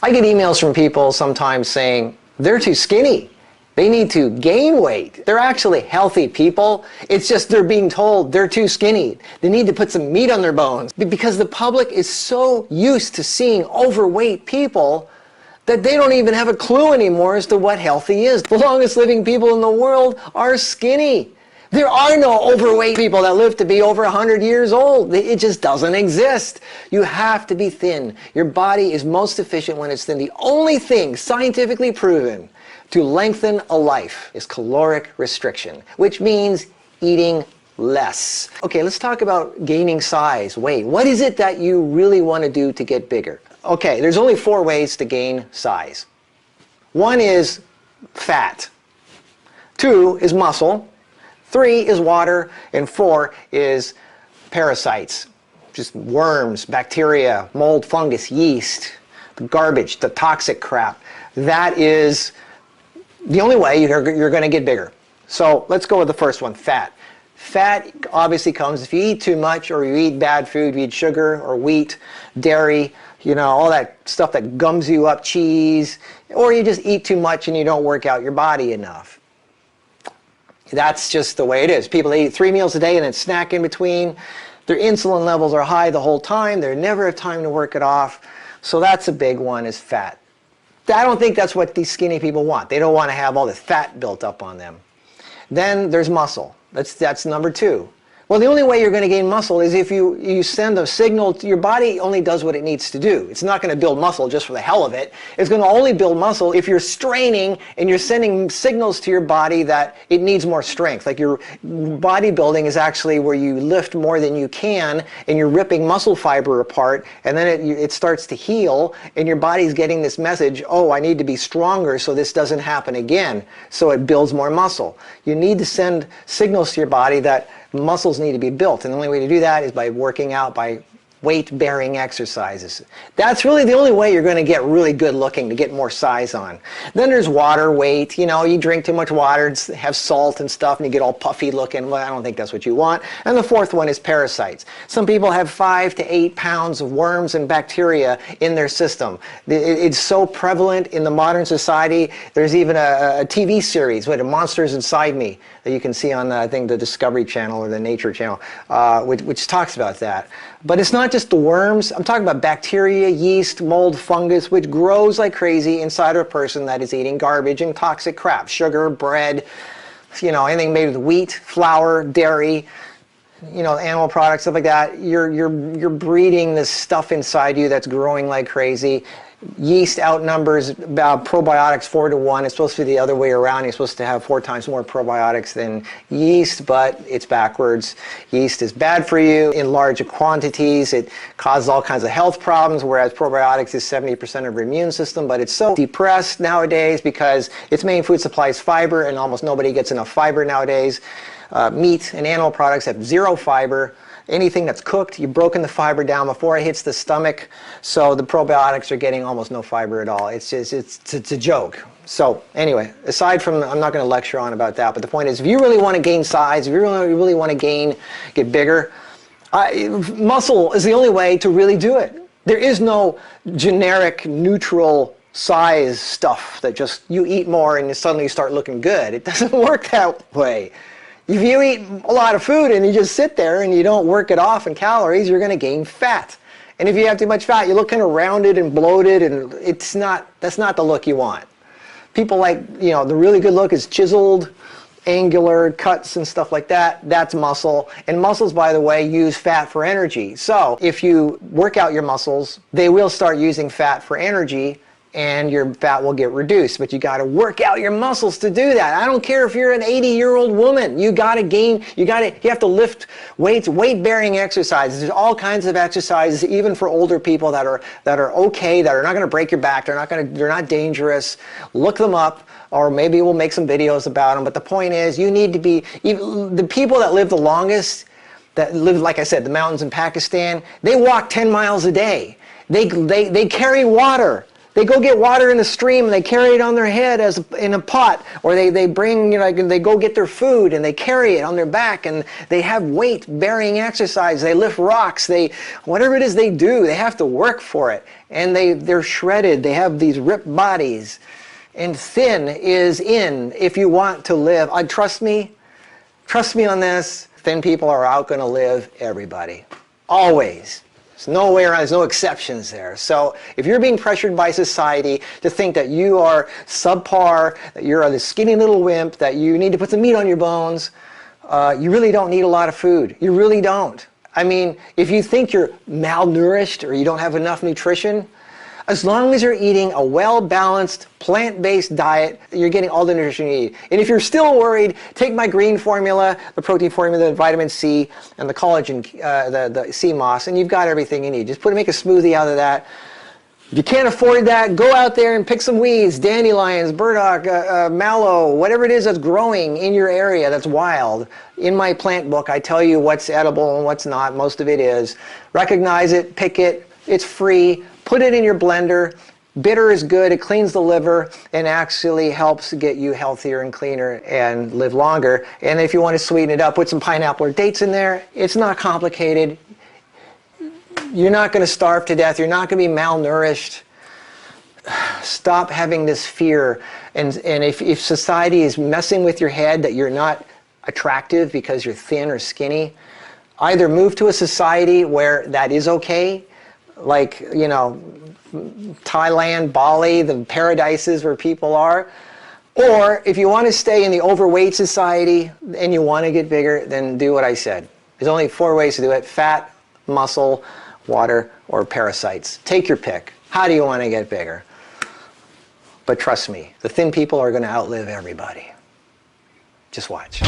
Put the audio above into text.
I get emails from people sometimes saying they're too skinny. They need to gain weight. They're actually healthy people. It's just they're being told they're too skinny. They need to put some meat on their bones. Because the public is so used to seeing overweight people that they don't even have a clue anymore as to what healthy is. The longest living people in the world are skinny. There are no overweight people that live to be over 100 years old. It just doesn't exist. You have to be thin. Your body is most efficient when it's thin. The only thing scientifically proven to lengthen a life is caloric restriction, which means eating less. Okay, let's talk about gaining size, weight. What is it that you really want to do to get bigger? Okay, there's only 4 ways to gain size. 1 is fat. 2 is muscle. 3 is water. And 4 is parasites. Just worms, bacteria, mold, fungus, yeast, the garbage, the toxic crap. That is the only way you're going to get bigger. So let's go with the first one, fat. Fat obviously comes if you eat too much, or you eat bad food, you eat sugar or wheat, dairy, all that stuff that gums you up, cheese, or you just eat too much and you don't work out your body enough. That's just the way it is. People eat 3 meals a day and then snack in between. Their insulin levels are high the whole time. They never have time to work it off. So that's a big one, is fat. I don't think that's what these skinny people want. They don't want to have all this fat built up on them. Then there's muscle. That's number 2. Well, the only way you're going to gain muscle is if you send a signal to your body. Only does what it needs to do. It's not going to build muscle just for the hell of it. It's going to only build muscle if you're straining and you're sending signals to your body that it needs more strength. Like your bodybuilding is actually where you lift more than you can and you're ripping muscle fiber apart, and then it starts to heal and your body's getting this message, oh, I need to be stronger so this doesn't happen again. So it builds more muscle. You need to send signals to your body that muscles need to be built, and the only way to do that is by working out, by weight-bearing exercises. That's really the only way you're going to get really good looking, to get more size on. Then there's water weight. You drink too much water, have salt and stuff, and you get all puffy looking. Well, I don't think that's what you want. And the 4th one is parasites. Some people have 5 to 8 pounds of worms and bacteria in their system. It's so prevalent in the modern society. There's even a TV series, Monsters Inside Me, that you can see on, I think, the Discovery Channel or the Nature Channel, which talks about that. But it's not just the worms. I'm talking about bacteria, yeast, mold, fungus, which grows like crazy inside of a person that is eating garbage and toxic crap. Sugar, bread, anything made with wheat, flour, dairy, animal products, stuff like that. You're breeding this stuff inside you that's growing like crazy. Yeast outnumbers probiotics 4 to 1. It's supposed to be the other way around. You're supposed to have 4 times more probiotics than yeast, but it's backwards. Yeast is bad for you in large quantities. It causes all kinds of health problems, whereas probiotics is 70% of your immune system. But it's so depressed nowadays because its main food supply is fiber, and almost nobody gets enough fiber nowadays. Meat and animal products have 0 fiber. Anything that's cooked, you've broken the fiber down before it hits the stomach, so the probiotics are getting almost no fiber at all. It's a joke. So anyway, aside from, I'm not going to lecture on about that, but the point is, if you really want to gain size, if you really want to get bigger, muscle is the only way to really do it. There is no generic neutral size stuff that just you eat more and suddenly you start looking good. It doesn't work that way. If you eat a lot of food and you just sit there and you don't work it off in calories, you're going to gain fat. And if you have too much fat, you look kind of rounded and bloated, and that's not the look you want. People like, the really good look is chiseled, angular cuts and stuff like that. That's muscle. And muscles, by the way, use fat for energy. So if you work out your muscles, they will start using fat for energy, and your fat will get reduced. But you got to work out your muscles to do that. I don't care if you're an 80-year-old woman. You have to lift weights, weight-bearing exercises. There's all kinds of exercises, even for older people that are okay, that are not going to break your back. They're not dangerous. Look them up, or maybe we'll make some videos about them. But the point is, you need to be, the people that live the longest, that live, like I said, the mountains in Pakistan, they walk 10 miles a day. They carry water. They go get water in the stream and they carry it on their head as in a pot, or they bring, they go get their food and they carry it on their back, and they have weight bearing exercise. They lift rocks. Whatever it is they do, they have to work for it, and they're shredded. They have these ripped bodies, and thin is in if you want to live. Trust me on this. Thin people are out going to live everybody, always. There's no way around, there's no exceptions there. So if you're being pressured by society to think that you are subpar, that you're a skinny little wimp, that you need to put some meat on your bones, you really don't need a lot of food. You really don't. I mean, if you think you're malnourished or you don't have enough nutrition, as long as you're eating a well-balanced, plant-based diet, you're getting all the nutrition you need. And if you're still worried, take my green formula, the protein formula, the vitamin C, and the collagen, the sea moss, and you've got everything you need. Just make a smoothie out of that. If you can't afford that, go out there and pick some weeds, dandelions, burdock, mallow, whatever it is that's growing in your area that's wild. In my plant book, I tell you what's edible and what's not. Most of it is. Recognize it, pick it, it's free. Put it in your blender. Bitter is good. It cleans the liver and actually helps get you healthier and cleaner and live longer. And if you want to sweeten it up, put some pineapple or dates in there. It's not complicated. You're not going to starve to death. You're not going to be malnourished. Stop having this fear. And if society is messing with your head that you're not attractive because you're thin or skinny, either move to a society where that is okay, like, Thailand, Bali, the paradises where people are. Or if you want to stay in the overweight society and you want to get bigger, then do what I said. There's only 4 ways to do it: fat, muscle, water, or parasites. Take your pick. How do you want to get bigger? But trust me, the thin people are going to outlive everybody. Just watch.